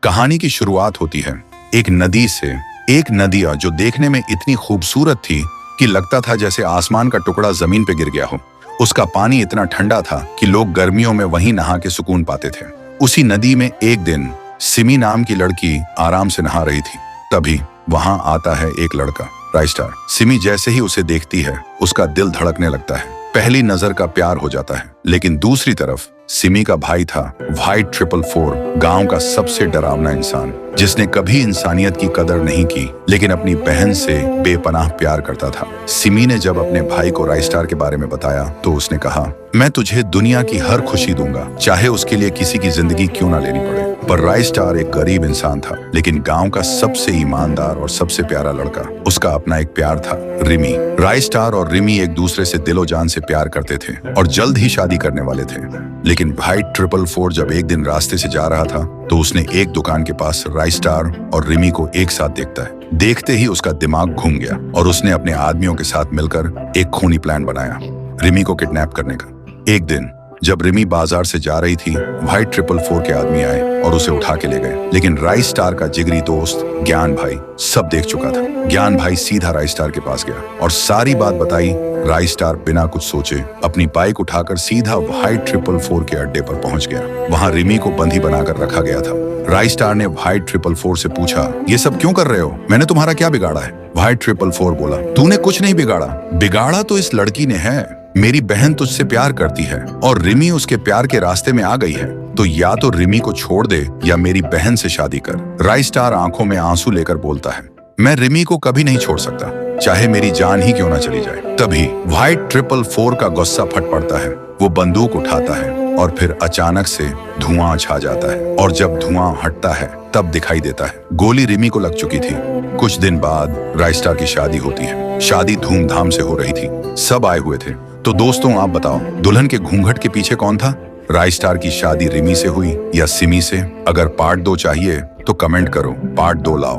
कहानी की शुरुआत होती है एक नदी से। एक नदिया जो देखने में इतनी खूबसूरत थी कि लगता था जैसे आसमान का टुकड़ा जमीन पे गिर गया हो। उसका पानी इतना ठंडा था कि लोग गर्मियों में वहीं नहा के सुकून पाते थे। उसी नदी में एक दिन सिमी नाम की लड़की आराम से नहा रही थी। तभी वहां आता है एक लड़का, राइस्टार। सिमी जैसे ही उसे देखती है उसका दिल धड़कने लगता है। पहली नजर का प्यार हो जाता है। लेकिन दूसरी तरफ सिमी का भाई था व्हाइट 444, गांव का सबसे डरावना इंसान, जिसने कभी इंसानियत की कदर नहीं की लेकिन अपनी बहन से बेपनाह प्यार करता था। सिमी ने जब अपने भाई को राइस्टार के बारे में बताया तो उसने कहा, मैं तुझे दुनिया की हर खुशी दूंगा, चाहे उसके लिए किसी की जिंदगी क्यों ना लेनी पड़े। पर राइस्टार एक गरीब इंसान था, लेकिन गांव का सबसे ईमानदार और सबसे प्यारा लड़का। उसका अपना एक प्यार था, रिमी। राइस्टार और रिमी एक दूसरे से दिलो जान से प्यार करते थे और जल्द ही शादी करने वाले थे। लेकिन भाई 444 जब एक दिन रास्ते से जा रहा था तो उसने एक दुकान के पास राइस्टार और रिमी को एक साथ देखता है। देखते ही उसका दिमाग घूम गया और उसने अपने आदमियों के साथ मिलकर एक खूनी प्लान बनाया, रिमी को किडनैप करने का। एक दिन जब रिमी बाजार से जा रही थी, व्हाइट 444 के आदमी आए और उसे उठा के ले गए। लेकिन राइस्टार का जिगरी दोस्त ज्ञान भाई सब देख चुका था। ज्ञान भाई सीधा राइस्टार के पास गया और सारी बात बताई। राइस्टार बिना कुछ सोचे अपनी बाइक उठाकर सीधा व्हाइट 444 के अड्डे पर पहुंच गया। वहां रिमी को बंदी बनाकर रखा गया था। राइस्टार ने व्हाइट 444 से पूछा, ये सब क्यों कर रहे हो? मैंने तुम्हारा क्या बिगाड़ा है? व्हाइट 444 बोला, तूने कुछ नहीं बिगाड़ा। बिगाड़ा तो इस लड़की ने है। मेरी बहन तुझसे प्यार करती है और रिमी उसके प्यार के रास्ते में आ गई है, तो या तो रिमी को छोड़ दे या मेरी बहन से शादी कर। राइस्टार आंखों में आंसू लेकर बोलता है, मैं रिमी को कभी नहीं छोड़ सकता, चाहे मेरी जान ही क्यों ना चली जाए। तभी व्हाइट 444 का गुस्सा फट पड़ता है। वो बंदूक उठाता है और फिर अचानक से धुआं छा जाता है और जब धुआं हटता है तब दिखाई देता है गोली रिमी को लग चुकी थी। कुछ दिन बाद राइस्टार की शादी होती है। शादी धूमधाम से हो रही थी, सब आए हुए थे। तो दोस्तों आप बताओ, दुल्हन के घूंघट के पीछे कौन था? राइस्टार की शादी रिमी से हुई या सिमी से? अगर पार्ट 2 चाहिए तो कमेंट करो, पार्ट 2 लाओ।